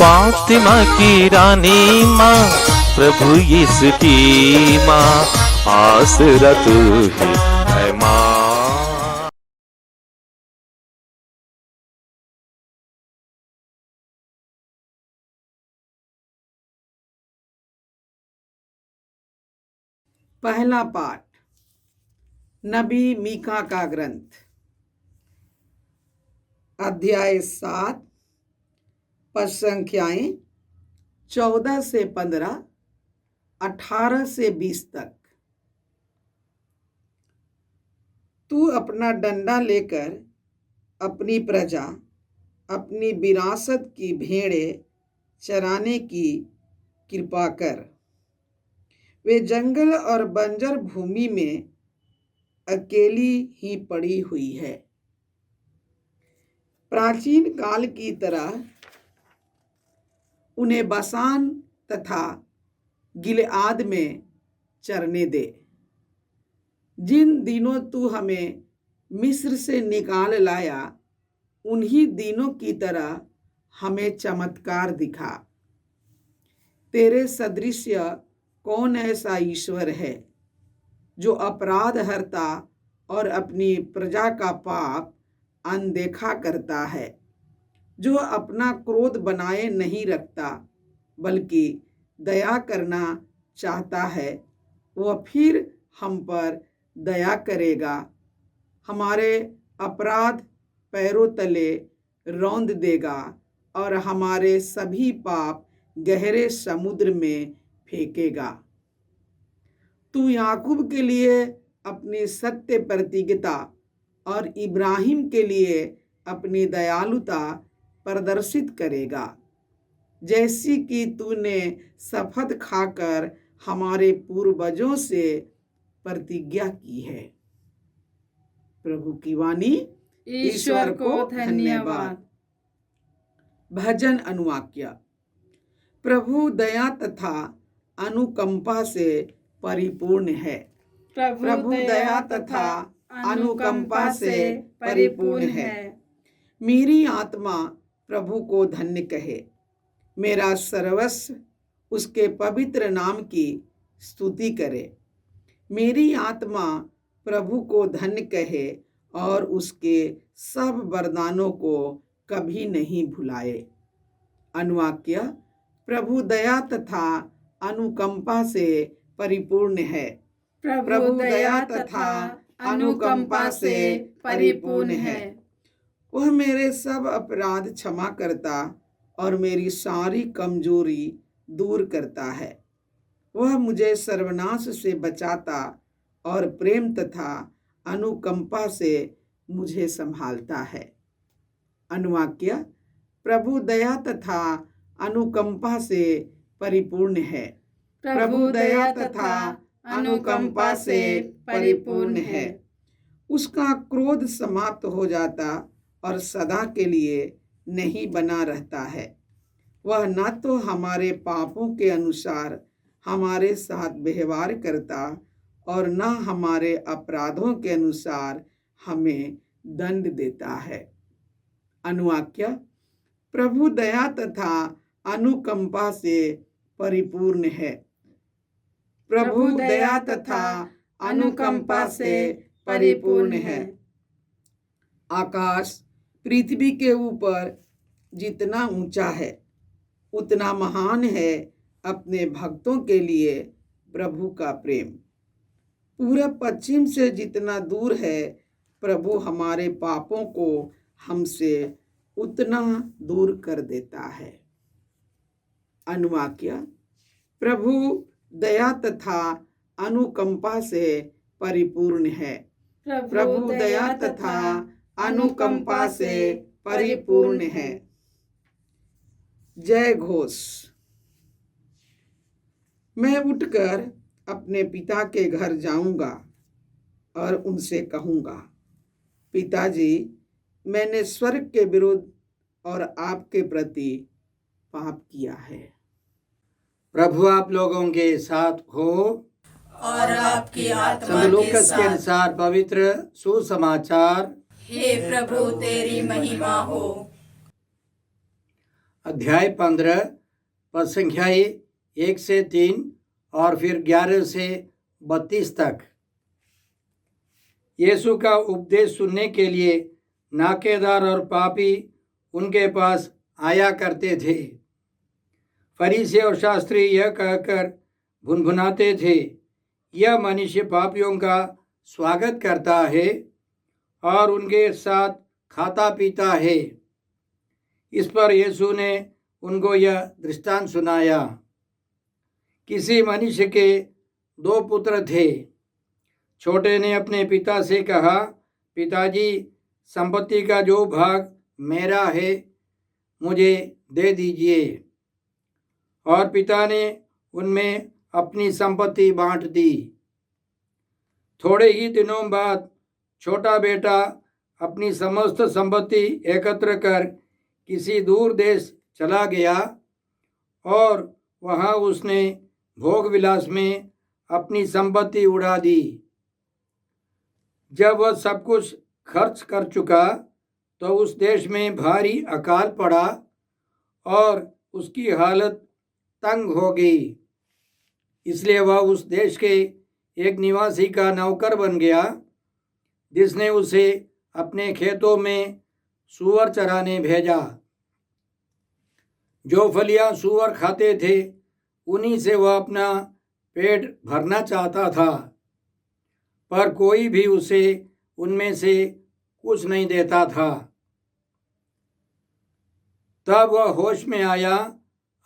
फातिमा की रानी माँ, प्रभु यीशु की माँ, आसरा तू ही है माँ। पहला पाठ नबी मीका का ग्रंथ, अध्याय 7, पद संख्याएं 14 से 15, 18 से 20 तक। तू अपना डंडा लेकर अपनी प्रजा, अपनी विरासत की भेड़ें चराने की कृपा कर। वे जंगल और बंजर भूमि में अकेली ही पड़ी हुई है। प्राचीन काल की तरह उन्हें बसान तथा गिलआद में चरने दे। जिन दिनों तू हमें मिस्र से निकाल लाया, उन्हीं दिनों की तरह हमें चमत्कार दिखा। तेरे सदृश कौन ऐसा ईश्वर है जो अपराध हरता और अपनी प्रजा का पाप अनदेखा करता है, जो अपना क्रोध बनाए नहीं रखता बल्कि दया करना चाहता है। वह फिर हम पर दया करेगा, हमारे अपराध पैरों तले रौंद देगा और हमारे सभी पाप गहरे समुद्र में फेंकेगा। तू याकूब के लिए अपनी सत्य प्रतिज्ञा और इब्राहिम के लिए अपनी दयालुता प्रदर्शित करेगा, जैसी कि तूने शपथ खाकर हमारे पूर्वजों से प्रतिज्ञा की है। प्रभु की वाणी। ईश्वर को धन्यवाद। भजन अनुवाक्य। प्रभु दया तथा अनुकंपा से परिपूर्ण है। प्रभु दया तथा अनुकंपा से परिपूर्ण है। मेरी आत्मा प्रभु को धन्य कहे। मेरा सर्वस्व उसके पवित्र नाम की स्तुति करे। मेरी आत्मा प्रभु को धन्य कहे और उसके सब वरदानों को कभी नहीं भुलाए। अनुवाक्य। प्रभु दया तथा अनुकंपा से परिपूर्ण है। प्रभु दया तथा अनुकंपा से परिपूर्ण है। वह मेरे सब अपराध क्षमा करता और मेरी सारी कमजोरी दूर करता है। वह मुझे सर्वनाश से बचाता और प्रेम तथा अनुकंपा से मुझे संभालता है। अनुवाक्य। प्रभु दया तथा अनुकंपा से परिपूर्ण है। प्रभु दया तथा अनुकंपा से परिपूर्ण है। उसका क्रोध समाप्त हो जाता और सदा के लिए नहीं बना रहता है। वह न तो हमारे पापों के अनुसार हमारे साथ व्यवहार करता और न हमारे अपराधों के अनुसार हमें दंड देता है। अनुवाक्य। प्रभु दया तथा अनुकंपा से परिपूर्ण है। प्रभु दया तथा अनुकंपा से परिपूर्ण है। आकाश पृथ्वी के ऊपर जितना ऊंचा है, उतना महान है अपने भक्तों के लिए प्रभु का प्रेम। पूरब पश्चिम से जितना दूर है, प्रभु हमारे पापों को हमसे उतना दूर कर देता है। अनुवाक्य। प्रभु दया तथा अनुकंपा से परिपूर्ण है। प्रभु दया तथा अनुकंपा से परिपूर्ण है। जय घोष। मैं उठकर अपने पिता के घर जाऊंगा और उनसे कहूंगा, पिताजी, मैंने स्वर्ग के विरुद्ध और आपके प्रति पाप किया है। प्रभु आप लोगों के साथ हो और आपकी आत्मा लूका के के साथ। अनुसार पवित्र सुसमाचार। हे प्रभु तेरी महिमा हो। अध्याय 15 पद संख्या 1 से 3 और फिर 11 से 32 तक। यीशु का उपदेश सुनने के लिए नाकेदार और पापी उनके पास आया करते थे। फरीसी और शास्त्री यह कहकर भुनभुनाते थे, यह मनुष्य पापियों का स्वागत करता है और उनके साथ खाता पीता है। इस पर यीशु ने उनको यह दृष्टांत सुनाया। किसी मनुष्य के 2 पुत्र थे। छोटे ने अपने पिता से कहा, पिताजी, संपत्ति का जो भाग मेरा है मुझे दे दीजिए। और पिता ने उनमें अपनी संपत्ति बांट दी। थोड़े ही दिनों बाद छोटा बेटा अपनी समस्त संपत्ति एकत्र कर किसी दूर देश चला गया और वहाँ उसने भोग विलास में अपनी संपत्ति उड़ा दी। जब वह सब कुछ खर्च कर चुका तो उस देश में भारी अकाल पड़ा और उसकी हालत तंग हो गई। इसलिए वह उस देश के एक निवासी का नौकर बन गया, जिसने उसे अपने खेतों में सूअर चराने भेजा। जो फलियां सूअर खाते थे उन्हीं से वह अपना पेट भरना चाहता था, पर कोई भी उसे उनमें से कुछ नहीं देता था। तब वह होश में आया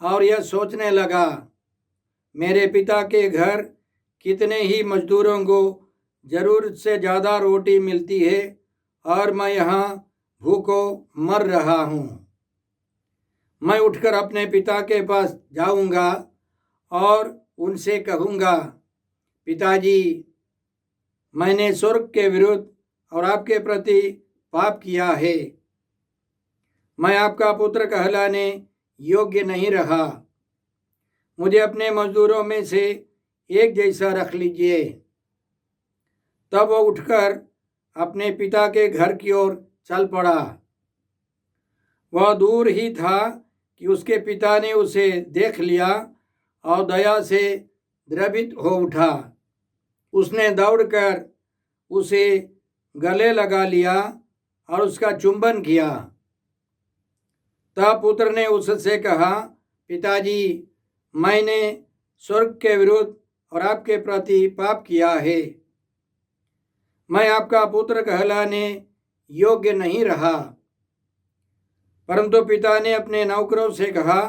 और यह सोचने लगा, मेरे पिता के घर कितने ही मजदूरों को ज़रूरत से ज़्यादा रोटी मिलती है और मैं यहाँ भूखों मर रहा हूँ। मैं उठकर अपने पिता के पास जाऊँगा और उनसे कहूँगा, पिताजी, मैंने स्वर्ग के विरुद्ध और आपके प्रति पाप किया है। मैं आपका पुत्र कहलाने योग्य नहीं रहा। मुझे अपने मजदूरों में से एक जैसा रख लीजिए। तब वो उठकर अपने पिता के घर की ओर चल पड़ा। वह दूर ही था कि उसके पिता ने उसे देख लिया और दया से द्रवित हो उठा। उसने दौड़कर उसे गले लगा लिया और उसका चुंबन किया। तब पुत्र ने उससे कहा, पिताजी, मैंने स्वर्ग के विरुद्ध और आपके प्रति पाप किया है। मैं आपका पुत्र कहलाने योग्य नहीं रहा। परंतु पिता ने अपने नौकरों से कहा,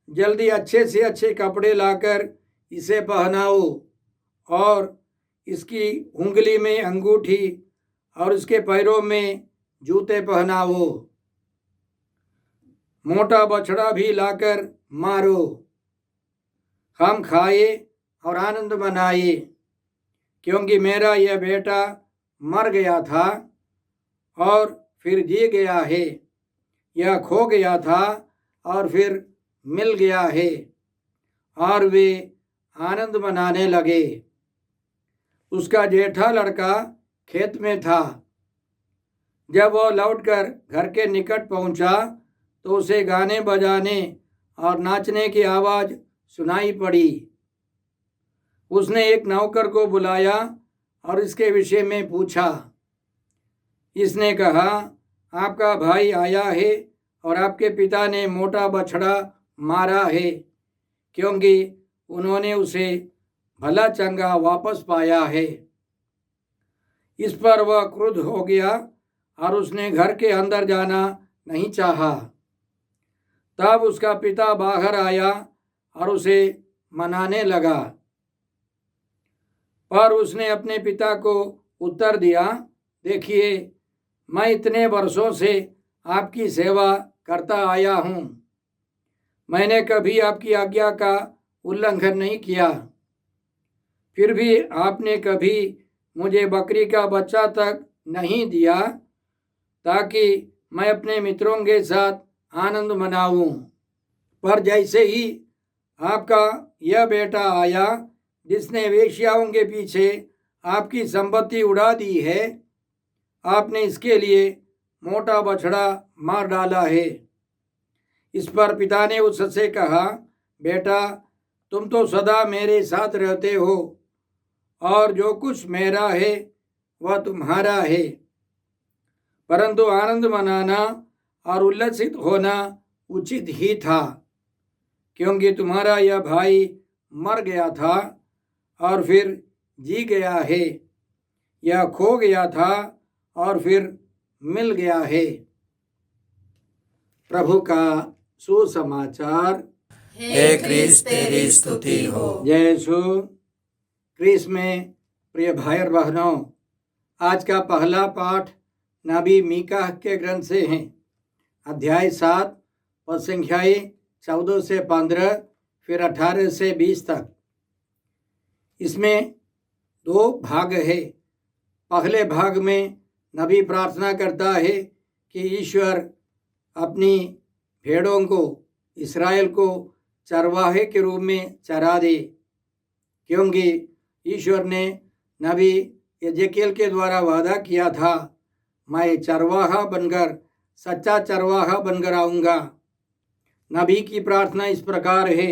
जल्दी अच्छे से अच्छे कपड़े लाकर इसे पहनाओ और इसकी उंगली में अंगूठी और इसके पैरों में जूते पहनाओ। मोटा बछड़ा भी लाकर मारो। हम खाए और आनंद मनाए, क्योंकि मेरा यह बेटा मर गया था और फिर जी गया है, यह खो गया था और फिर मिल गया है। और वे आनंद मनाने लगे। उसका जेठा लड़का खेत में था। जब वह लौटकर घर के निकट पहुंचा तो उसे गाने बजाने और नाचने की आवाज़ सुनाई पड़ी। उसने एक नौकर को बुलाया और इसके विषय में पूछा। इसने कहा, आपका भाई आया है और आपके पिता ने मोटा बछड़ा मारा है, क्योंकि उन्होंने उसे भला चंगा वापस पाया है। इस पर वह क्रुद्ध हो गया और उसने घर के अंदर जाना नहीं चाहा। तब उसका पिता बाहर आया और उसे मनाने लगा। पर उसने अपने पिता को उत्तर दिया, देखिए, मैं इतने वर्षों से आपकी सेवा करता आया हूँ। मैंने कभी आपकी आज्ञा का उल्लंघन नहीं किया। फिर भी आपने कभी मुझे बकरी का बच्चा तक नहीं दिया, ताकि मैं अपने मित्रों के साथ आनंद मनाऊं। पर जैसे ही आपका यह बेटा आया, जिसने वेश्याओं के पीछे आपकी संपत्ति उड़ा दी है, आपने इसके लिए मोटा बछड़ा मार डाला है। इस पर पिता ने उससे कहा, बेटा, तुम तो सदा मेरे साथ रहते हो और जो कुछ मेरा है वह तुम्हारा है, परंतु आनंद मनाना और उल्लसित होना उचित ही था, क्योंकि तुम्हारा यह भाई मर गया था और फिर जी गया है, यह खो गया था और फिर मिल गया है। प्रभु का सुसमाचार। हे क्रिस्त तेरी स्तुति हो। जय यीशु क्रिस्त में प्रिय भाई और बहनों, आज का पहला पाठ नबी मीका के ग्रंथ से है। अध्याय 7 पद संख्याएं 14 से 15 फिर 18 से 20 तक। इसमें 2 भाग है। पहले भाग में नबी प्रार्थना करता है कि ईश्वर अपनी भेड़ों को, इस्राएल को चरवाहे के रूप में चरा दे, क्योंकि ईश्वर ने नबी यजेकिएल के द्वारा वादा किया था, मैं चरवाहा बनकर, सच्चा चरवाहा बनकर आऊँगा। नबी की प्रार्थना इस प्रकार है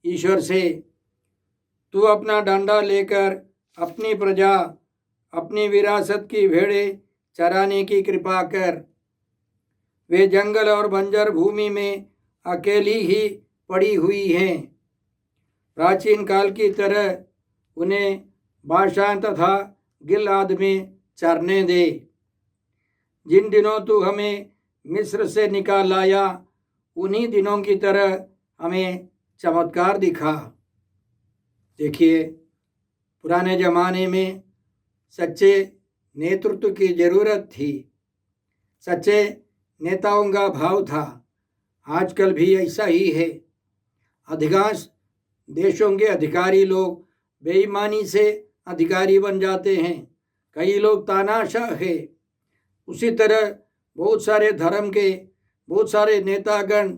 ईश्वर से, तू अपना डंडा लेकर अपनी प्रजा, अपनी विरासत की भेड़ें चराने की कृपा कर। वे जंगल और बंजर भूमि में अकेली ही पड़ी हुई हैं। प्राचीन काल की तरह उन्हें बाशान तथा गिलाद में चरने दे। जिन दिनों तू हमें मिस्र से निकाल लाया, उन्हीं दिनों की तरह हमें चमत्कार दिखा। देखिए, पुराने ज़माने में सच्चे नेतृत्व की ज़रूरत थी, सच्चे नेताओं का भाव था। आजकल भी ऐसा ही है। अधिकांश देशों के अधिकारी लोग बेईमानी से अधिकारी बन जाते हैं। कई लोग तानाशाह है। उसी तरह बहुत सारे धर्म के बहुत सारे नेतागण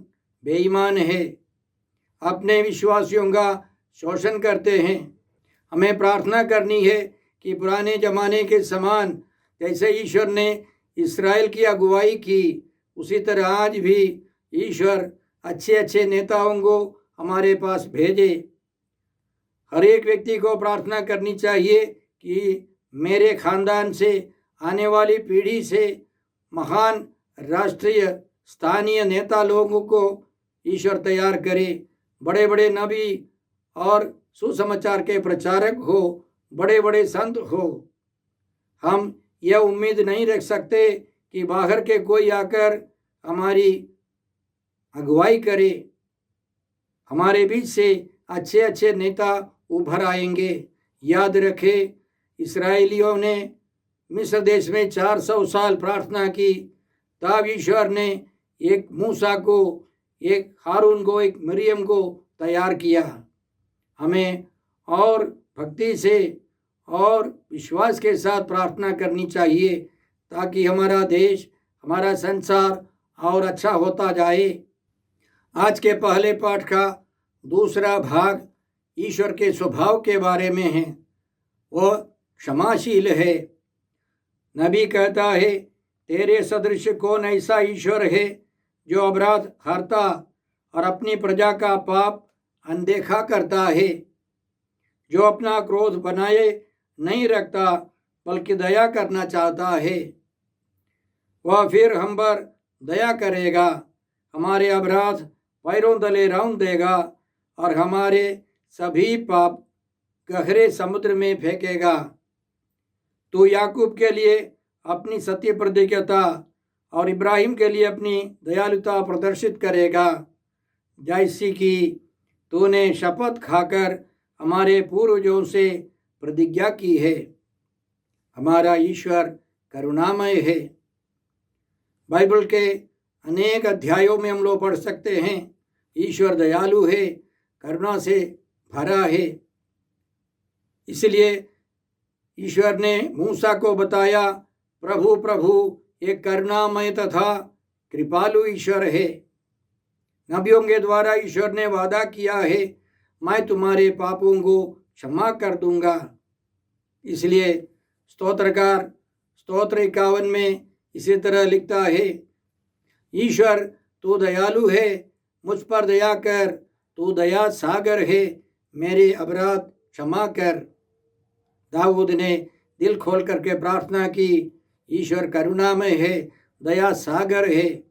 बेईमान है, अपने विश्वासियों का शोषण करते हैं। हमें प्रार्थना करनी है कि पुराने ज़माने के समान जैसे ईश्वर ने इस्राएल की अगुवाई की, उसी तरह आज भी ईश्वर अच्छे अच्छे नेताओं को हमारे पास भेजे। हर एक व्यक्ति को प्रार्थना करनी चाहिए कि मेरे खानदान से आने वाली पीढ़ी से महान राष्ट्रीय स्थानीय नेता लोगों को ईश्वर तैयार करे। बड़े बड़े नबी और सुसमाचार के प्रचारक हो, बड़े बड़े संत हो। हम यह उम्मीद नहीं रख सकते कि बाहर के कोई आकर हमारी अगुवाई करे। हमारे बीच से अच्छे अच्छे नेता उभर आएंगे। याद रखें, इस्राएलियों ने मिस्र देश में 400 साल प्रार्थना की, तब ईश्वर ने एक मूसा को, एक हारून को, एक मरियम को तैयार किया। हमें और भक्ति से और विश्वास के साथ प्रार्थना करनी चाहिए, ताकि हमारा देश, हमारा संसार और अच्छा होता जाए। आज के पहले पाठ का दूसरा भाग ईश्वर के स्वभाव के बारे में है। वह क्षमाशील है। नबी कहता है, तेरे सदृश कौन ऐसा ईश्वर है जो अपराध हरता और अपनी प्रजा का पाप अनदेखा करता है, जो अपना क्रोध बनाए नहीं रखता बल्कि दया करना चाहता है। वह फिर हम पर दया करेगा, हमारे अपराध पैरों तले रौंद देगा और हमारे सभी पाप गहरे समुद्र में फेंकेगा। तू याकूब के लिए अपनी सत्य प्रतिज्ञता और इब्राहिम के लिए अपनी दयालुता प्रदर्शित करेगा, जैसी कि तूने शपथ खाकर हमारे पूर्वजों से प्रतिज्ञा की है। हमारा ईश्वर करुणामय है। बाइबल के अनेक अध्यायों में हम लोग पढ़ सकते हैं, ईश्वर दयालु है, करुणा से भरा है। इसलिए ईश्वर ने मूसा को बताया, प्रभु प्रभु एक करुणामय तथा कृपालु ईश्वर है। नबियों के द्वारा ईश्वर ने वादा किया है, मैं तुम्हारे पापों को क्षमा कर दूंगा। इसलिए स्तोत्रकार स्तोत्र 51 में इसी तरह लिखता है, ईश्वर तू दयालु है, मुझ पर दया कर, तू दया सागर है, मेरे अपराध क्षमा कर। दाऊद ने दिल खोल करके प्रार्थना की, ईश्वर करुणामय है, दया सागर है।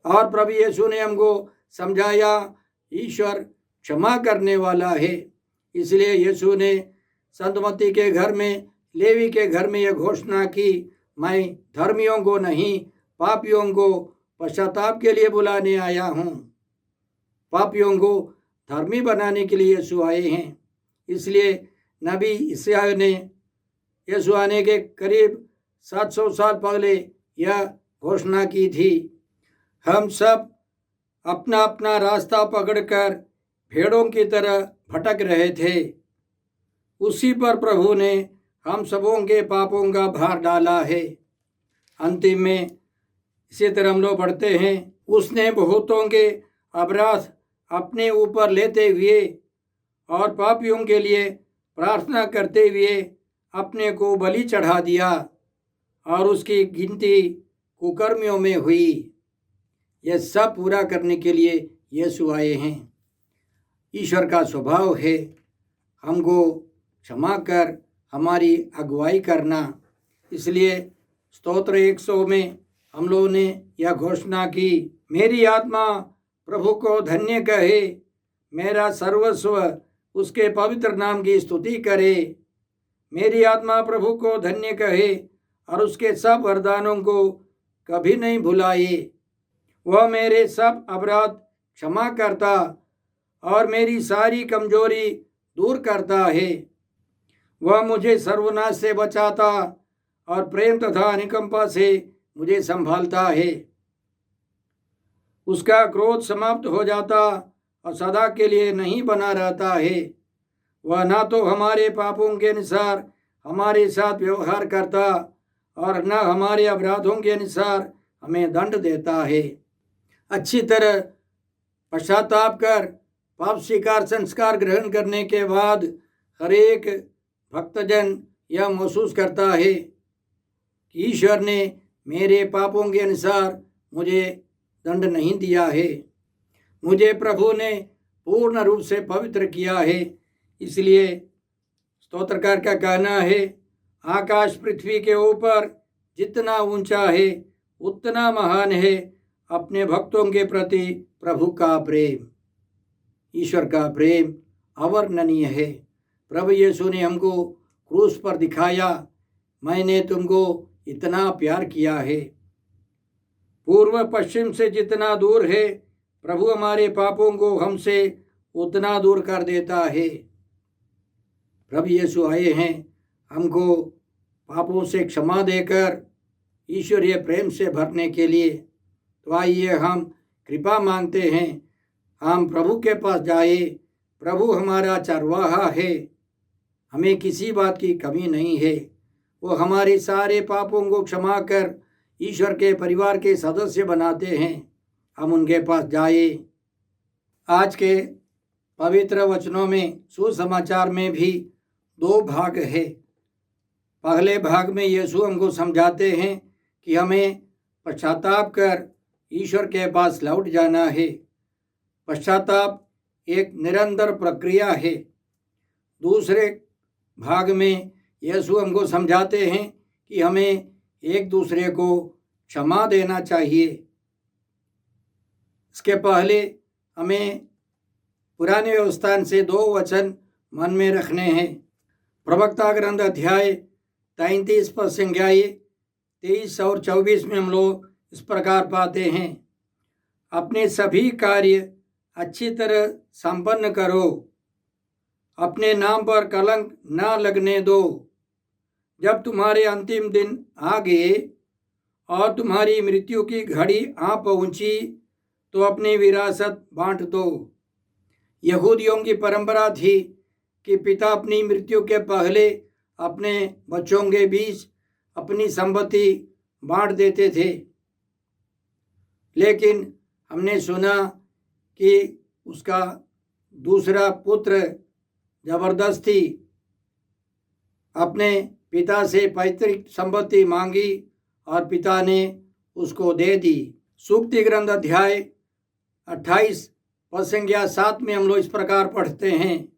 और प्रभु यीशु ने हमको समझाया, ईश्वर क्षमा करने वाला है। इसलिए यीशु ने संत मत्ती के घर में, लेवी के घर में यह घोषणा की, मैं धर्मियों को नहीं पापियों को पश्चाताप के लिए बुलाने आया हूँ। पापियों को धर्मी बनाने के लिए यीशु आए हैं। इसलिए नबी यशायाह ने यीशु आने के करीब 700 साल पहले यह घोषणा की थी। हम सब अपना अपना रास्ता पकड़कर भेड़ों की तरह भटक रहे थे। उसी पर प्रभु ने हम सबों के पापों का भार डाला है। अंतिम में इसी तरह हम लोग पढ़ते हैं, उसने बहुतों के अपराध अपने ऊपर लेते हुए और पापियों के लिए प्रार्थना करते हुए अपने को बलि चढ़ा दिया और उसकी गिनती कुकर्मियों में हुई। यह सब पूरा करने के लिए यीशु आए हैं। ईश्वर का स्वभाव है हमको क्षमा कर हमारी अगुवाई करना। इसलिए स्तोत्र 100 में हम लोगों ने यह घोषणा की, मेरी आत्मा प्रभु को धन्य कहे, मेरा सर्वस्व उसके पवित्र नाम की स्तुति करे। मेरी आत्मा प्रभु को धन्य कहे और उसके सब वरदानों को कभी नहीं भुलाए। वह मेरे सब अपराध क्षमा करता और मेरी सारी कमजोरी दूर करता है। वह मुझे सर्वनाश से बचाता और प्रेम तथा अनुकंपा से मुझे संभालता है। उसका क्रोध समाप्त हो जाता और सदा के लिए नहीं बना रहता है। वह ना तो हमारे पापों के अनुसार हमारे साथ व्यवहार करता और न हमारे अपराधों के अनुसार हमें दंड देता है। अच्छी तरह पश्चाताप कर पाप स्वीकार संस्कार ग्रहण करने के बाद हर एक भक्तजन यह महसूस करता है कि ईश्वर ने मेरे पापों के अनुसार मुझे दंड नहीं दिया है। मुझे प्रभु ने पूर्ण रूप से पवित्र किया है। इसलिए स्तोत्रकार का कहना है, आकाश पृथ्वी के ऊपर जितना ऊंचा है उतना महान है अपने भक्तों के प्रति प्रभु का प्रेम। ईश्वर का प्रेम अवर्णनीय है। प्रभु यीशु ने हमको क्रूस पर दिखाया, मैंने तुमको इतना प्यार किया है। पूर्व पश्चिम से जितना दूर है प्रभु हमारे पापों को हमसे उतना दूर कर देता है। प्रभु यीशु आए हैं हमको पापों से क्षमा देकर ईश्वरीय प्रेम से भरने के लिए। तो आइए हम कृपा मांगते हैं, हम प्रभु के पास जाए। प्रभु हमारा चरवाहा है, हमें किसी बात की कमी नहीं है। वो हमारे सारे पापों को क्षमा कर ईश्वर के परिवार के सदस्य बनाते हैं। हम उनके पास जाए। आज के पवित्र वचनों में सुसमाचार में भी 2 भाग है। पहले भाग में यीशु हमको समझाते हैं कि हमें पश्चाताप कर ईश्वर के पास लौट जाना है। पश्चाताप एक निरंतर प्रक्रिया है। दूसरे भाग में यीशु हमको समझाते हैं कि हमें एक दूसरे को क्षमा देना चाहिए। इसके पहले हमें पुराने व्यवस्थान से 2 वचन मन में रखने हैं। प्रवक्ता ग्रंथ अध्याय 33 पद संख्याएं 23 और 24 में हम लोग इस प्रकार पाते हैं, अपने सभी कार्य अच्छी तरह संपन्न करो, अपने नाम पर कलंक न लगने दो। जब तुम्हारे अंतिम दिन आ गए और तुम्हारी मृत्यु की घड़ी आ पहुंची तो अपनी विरासत बांट दो। यहूदियों की परंपरा थी कि पिता अपनी मृत्यु के पहले अपने बच्चों के बीच अपनी संपत्ति बांट देते थे। लेकिन हमने सुना कि उसका दूसरा पुत्र जबरदस्ती अपने पिता से पैतृक संपत्ति मांगी और पिता ने उसको दे दी। सूक्ति ग्रंथ अध्याय 28 पद संख्या 7 में हम लोग इस प्रकार पढ़ते हैं,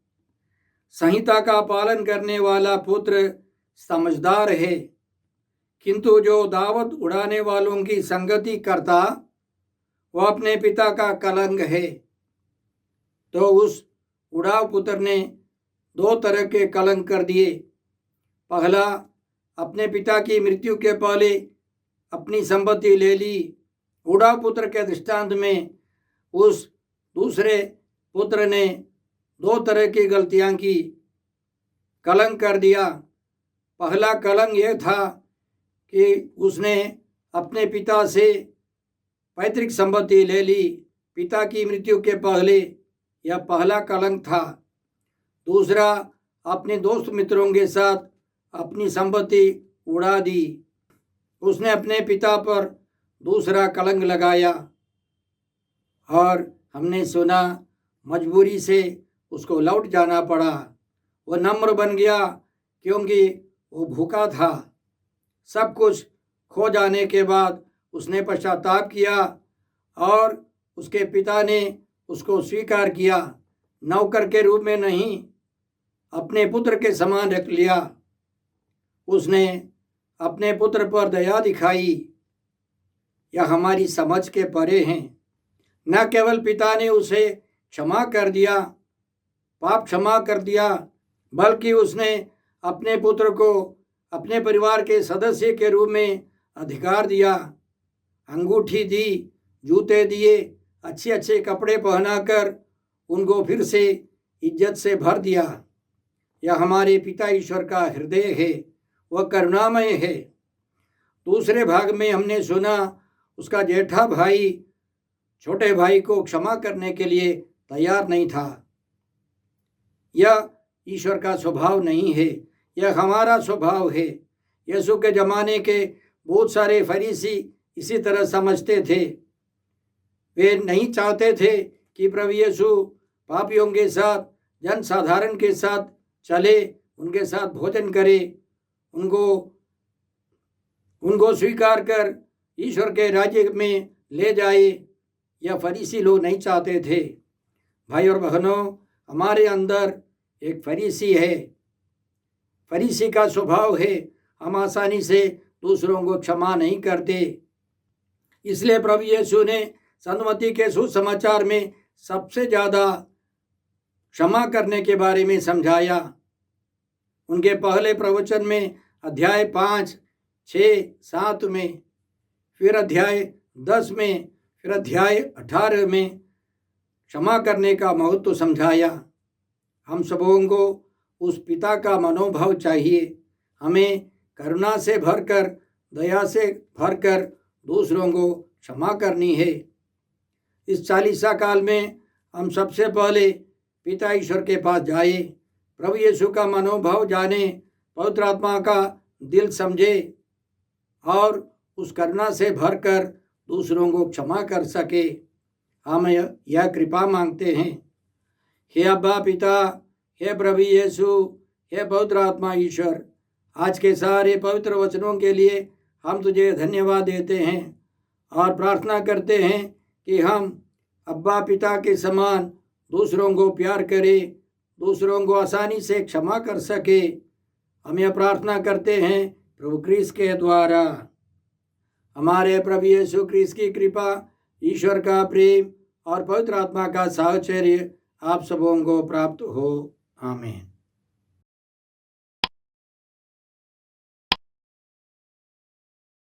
संहिता का पालन करने वाला पुत्र समझदार है, किंतु जो दावत उड़ाने वालों की संगति करता वह अपने पिता का कलंक है। तो उस उड़ाव पुत्र ने 2 तरह के कलंक कर दिए। पहला, अपने पिता की मृत्यु के पहले अपनी संपत्ति ले ली। उड़ाव पुत्र के दृष्टांत में उस दूसरे पुत्र ने 2 तरह की गलतियां की, कलंक कर दिया। पहला कलंक यह था कि उसने अपने पिता से पैतृक संपत्ति ले ली पिता की मृत्यु के पहले, यह पहला कलंक था। दूसरा, अपने दोस्त मित्रों के साथ अपनी संपत्ति उड़ा दी। उसने अपने पिता पर दूसरा कलंक लगाया और हमने सुना मजबूरी से उसको लौट जाना पड़ा। वह नम्र बन गया क्योंकि वो भूखा था। सब कुछ खो जाने के बाद उसने पश्चाताप किया और उसके पिता ने उसको स्वीकार किया। नौकर के रूप में नहीं, अपने पुत्र के समान रख लिया। उसने अपने पुत्र पर दया दिखाई। यह हमारी समझ के परे हैं। न केवल पिता ने उसे क्षमा कर दिया, पाप क्षमा कर दिया, बल्कि उसने अपने पुत्र को अपने परिवार के सदस्य के रूप में अधिकार दिया, अंगूठी दी, जूते दिए, अच्छे अच्छे कपड़े पहनाकर उनको फिर से इज्जत से भर दिया। यह हमारे पिता ईश्वर का हृदय है, वह करुणामय है। दूसरे भाग में हमने सुना उसका जेठा भाई छोटे भाई को क्षमा करने के लिए तैयार नहीं था। यह ईश्वर का स्वभाव नहीं है, यह हमारा स्वभाव है। यीशु के ज़माने के बहुत सारे फरीसी इसी तरह समझते थे। वे नहीं चाहते थे कि प्रभु यीशु पापियों के साथ, जन साधारण के साथ चले, उनके साथ भोजन करे, उनको स्वीकार कर ईश्वर के राज्य में ले जाए। यह फरीसी लोग नहीं चाहते थे। भाई और बहनों, हमारे अंदर एक फरीसी है। फरीसी का स्वभाव है, हम आसानी से दूसरों को क्षमा नहीं करते। इसलिए प्रभु यीशु ने सन्मति के सुसमाचार में सबसे ज़्यादा क्षमा करने के बारे में समझाया। उनके पहले प्रवचन में अध्याय 5, 6, 7 में, फिर अध्याय 10 में, फिर अध्याय 18 में क्षमा करने का महत्व समझाया। हम सबों को उस पिता का मनोभाव चाहिए। हमें करुणा से भरकर, दया से भरकर दूसरों को क्षमा करनी है। इस चालीसा काल में हम सबसे पहले पिता ईश्वर के पास जाए, प्रभु यीशु का मनोभाव जाने, पवित्र आत्मा का दिल समझे और उस करुणा से भरकर दूसरों को क्षमा कर सके। हम यह कृपा मांगते हैं। हे अब्बा पिता, हे प्रभु यीशु, हे पवित्र आत्मा ईश्वर, आज के सारे पवित्र वचनों के लिए हम तुझे धन्यवाद देते हैं और प्रार्थना करते हैं कि हम अब्बा पिता के समान दूसरों को प्यार करें, दूसरों को आसानी से क्षमा कर सके। हम यह प्रार्थना करते हैं प्रभु क्रिस्त के द्वारा। हमारे प्रभु यीशु क्रिस्त की कृपा, ईश्वर का प्रेम और पवित्र आत्मा का साहचर्य आप सबों को प्राप्त हो। आमीन।